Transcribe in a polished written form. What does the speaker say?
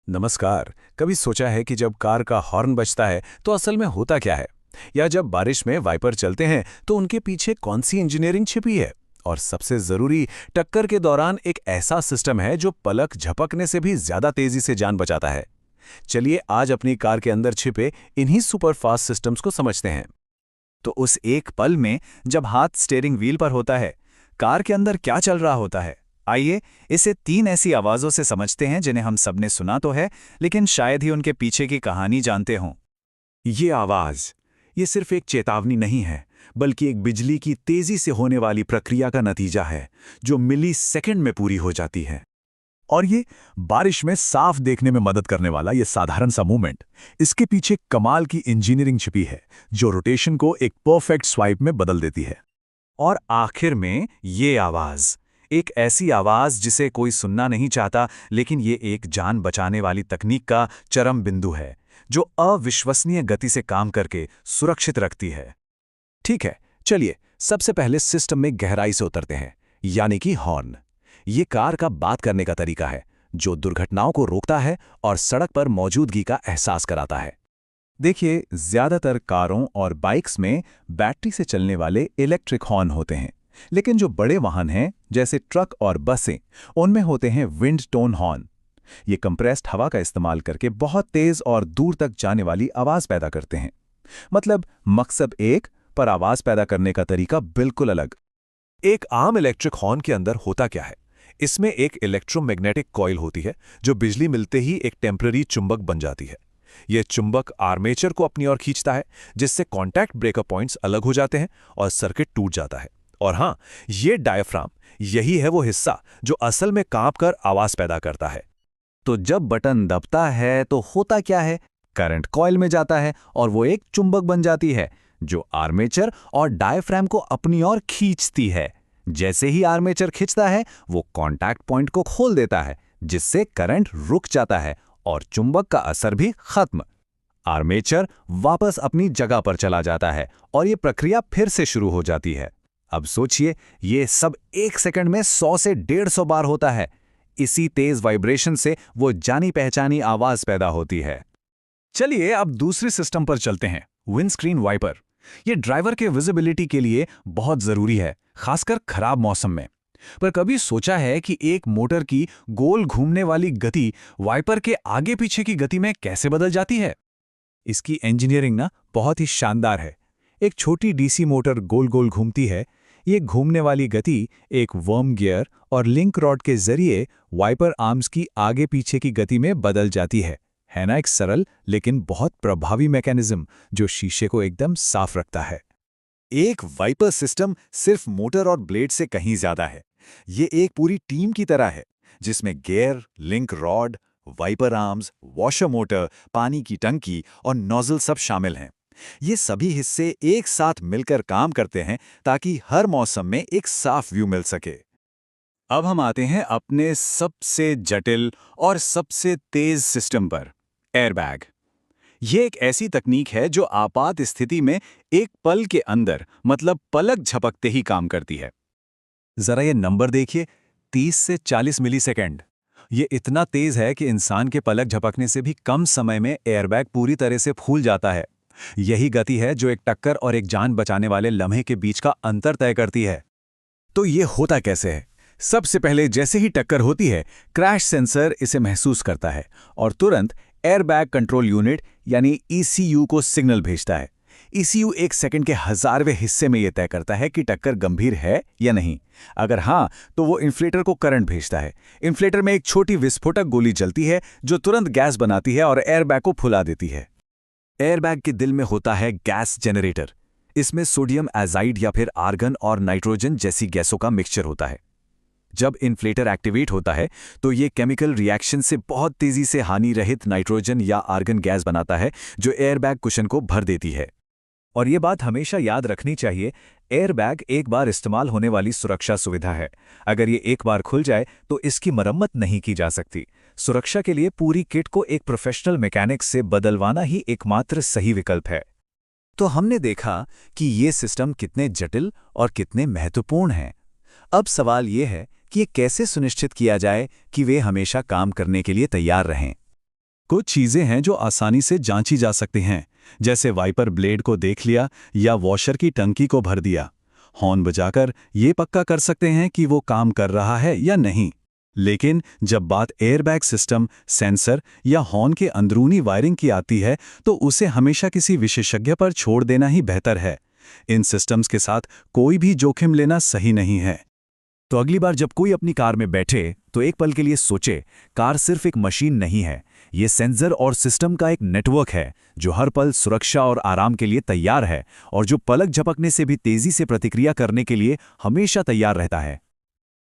नमस्कार। कभी सोचा है कि जब कार का हॉर्न बजता है तो असल में होता क्या है? या जब बारिश में वाइपर चलते हैं तो उनके पीछे कौन सी इंजीनियरिंग छिपी है? और सबसे जरूरी, टक्कर के दौरान एक ऐसा सिस्टम है जो पलक झपकने से भी ज्यादा तेजी से जान बचाता है। चलिए आज अपनी कार के अंदर छिपे इन्हीं सुपरफास्ट सिस्टम्स को समझते हैं। तो उस एक पल में जब हाथ स्टीयरिंग व्हील पर होता है, कार के अंदर क्या चल रहा होता है? आइए इसे 3 ऐसी आवाज़ों से समझते हैं जिन्हें हम सबने सुना तो है, लेकिन शायद ही उनके पीछे की कहानी जानते हों। ये आवाज, ये सिर्फ एक चेतावनी नहीं है, बल्कि एक बिजली की तेजी से होने वाली प्रक्रिया का नतीजा है, जो मिली सेकंड में पूरी हो जाती है। और ये बारिश में साफ देखने में मदद करने वाला ये साधारण सा मूवमेंट, इसके पीछे कमाल की इंजीनियरिंग छिपी है, जो रोटेशन को एक परफेक्ट स्वाइप में बदल देती है। और आखिर में ये आवाज़, एक ऐसी आवाज़ जिसे कोई सुनना नहीं चाहता, लेकिन ये एक जान बचाने वाली तकनीक का चरम बिंदु है, जो अविश्वसनीय गति से काम करके सुरक्षित रखती है। ठीक है, चलिए सबसे पहले सिस्टम में गहराई से उतरते हैं, यानी कि हॉर्न। ये कार का बात करने का तरीका है, जो दुर्घटनाओं को रोकता है और सड़क पर मौजूदगी का एहसास कराता है। देखिए, ज्यादातर कारों और बाइक्स में बैटरी से चलने वाले इलेक्ट्रिक हॉर्न होते हैं, लेकिन जो बड़े वाहन हैं, जैसे ट्रक और बसें, उनमें होते हैं विंड टोन हॉर्न। ये कंप्रेस्ड हवा का इस्तेमाल करके बहुत तेज और दूर तक जाने वाली आवाज पैदा करते हैं। मतलब मकसद एक, पर आवाज पैदा करने का तरीका बिल्कुल अलग। एक आम इलेक्ट्रिक हॉर्न के अंदर होता क्या है? इसमें एक इलेक्ट्रोमैग्नेटिक कॉइल होती है, जो बिजली मिलते ही एक टेम्पररी चुंबक बन जाती है। यह चुंबक आर्मेचर को अपनी ओर खींचता है, जिससे कॉन्टैक्ट ब्रेकर पॉइंट्स अलग हो जाते हैं और सर्किट टूट जाता है। और हाँ, ये डायफ्राम, यही है वो हिस्सा जो असल में कांपकर आवाज पैदा करता है। तो जब बटन दबता है तो होता क्या है? करंट कॉइल में जाता है और वो एक चुंबक बन जाती है, जो आर्मेचर और डायफ्राम को अपनी ओर खींचती है। जैसे ही आर्मेचर खींचता है, वो कॉन्टैक्ट पॉइंट को खोल देता है, जिससे करंट रुक जाता है और चुंबक का असर भी खत्म। आर्मेचर वापस अपनी जगह पर चला जाता है और ये प्रक्रिया फिर से शुरू हो जाती है। अब सोचिए, ये सब 1 सेकंड में 100 से 150 बार होता है। इसी तेज वाइब्रेशन से वो जानी पहचानी आवाज पैदा होती है। चलिए अब दूसरे सिस्टम पर चलते हैं, विंडस्क्रीन वाइपर। ये ड्राइवर के विजिबिलिटी के लिए बहुत जरूरी है, खासकर खराब मौसम में। पर कभी सोचा है कि एक मोटर की गोल घूमने वाली गति वाइपर के आगे पीछे की गति में कैसे बदल जाती है? इसकी इंजीनियरिंग ना बहुत ही शानदार है। एक छोटी डीसी मोटर गोल गोल घूमती है। ये घूमने वाली गति एक वर्म गियर और लिंक रॉड के जरिए वाइपर आर्म्स की आगे पीछे की गति में बदल जाती है ना? एक सरल लेकिन बहुत प्रभावी मैकेनिज्म, जो शीशे को एकदम साफ रखता है। एक वाइपर सिस्टम सिर्फ मोटर और ब्लेड से कहीं ज्यादा है। ये एक पूरी टीम की तरह है, जिसमें gear, link rod, wiper arms, washer motor, पानी की टंकी और नोजल सब शामिल हैं। ये सभी हिस्से एक साथ मिलकर काम करते हैं ताकि हर मौसम में एक साफ व्यू मिल सके। अब हम आते हैं अपने सबसे जटिल और सबसे तेज सिस्टम पर, एयरबैग। ये एक ऐसी तकनीक है जो आपात स्थिति में एक पल के अंदर, मतलब पलक झपकते ही काम करती है। जरा ये नंबर देखिए, 30 से 40 मिलीसेकंड। ये इतना तेज है कि इंसान के पलक झपकने से भी कम समय में एयरबैग पूरी तरह से फूल जाता है। यही गति है जो एक टक्कर और एक जान बचाने वाले लम्हे के बीच का अंतर तय करती है। तो ये होता कैसे है? सबसे पहले जैसे ही टक्कर होती है, क्रैश सेंसर इसे महसूस करता है और तुरंत एयरबैग कंट्रोल यूनिट यानी ईसीयू को सिग्नल भेजता है। ईसीयू 1 सेकंड के 1000वें हिस्से में यह तय करता है कि टक्कर गंभीर है या नहीं। अगर हाँ, तो वो इन्फ्लेटर को करंट भेजता है। इन्फ्लेटर में एक छोटी विस्फोटक गोली चलती है, जो तुरंत गैस बनाती है और एयरबैग को फुला देती है। एयरबैग के दिल में होता है गैस जनरेटर। इसमें सोडियम एजाइड या फिर आर्गन और नाइट्रोजन जैसी गैसों का मिक्सचर होता है। जब इन्फ्लेटर एक्टिवेट होता है, तो ये केमिकल रिएक्शन से बहुत तेजी से हानि रहित नाइट्रोजन या आर्गन गैस बनाता है, जो एयरबैग कुशन को भर देती है। और ये बात हमेशा याद रखनी चाहिए, एयरबैग एक बार इस्तेमाल होने वाली सुरक्षा सुविधा है। अगर ये एक बार खुल जाए तो इसकी मरम्मत नहीं की जा सकती। सुरक्षा के लिए पूरी किट को एक प्रोफेशनल मैकेनिक से बदलवाना ही एकमात्र सही विकल्प है। तो हमने देखा कि ये सिस्टम कितने जटिल और कितने महत्वपूर्ण हैं। अब सवाल ये है कि ये कैसे सुनिश्चित किया जाए कि वे हमेशा काम करने के लिए तैयार रहें। कुछ चीज़ें हैं जो आसानी से जांची जा सकती हैं, जैसे वाइपर ब्लेड को देख लिया या वॉशर की टंकी को भर दिया। हॉर्न बजाकर ये पक्का कर सकते हैं कि वो काम कर रहा है या नहीं। लेकिन जब बात एयरबैग सिस्टम, सेंसर या हॉर्न के अंदरूनी वायरिंग की आती है, तो उसे हमेशा किसी विशेषज्ञ पर छोड़ देना ही बेहतर है। इन सिस्टम्स के साथ कोई भी जोखिम लेना सही नहीं है। तो अगली बार जब कोई अपनी कार में बैठे तो एक पल के लिए सोचे, कार सिर्फ एक मशीन नहीं है, ये सेंसर और सिस्टम का एक नेटवर्क है जो हर पल सुरक्षा और आराम के लिए तैयार है और जो पलक झपकने से भी तेजी से प्रतिक्रिया करने के लिए हमेशा तैयार रहता है।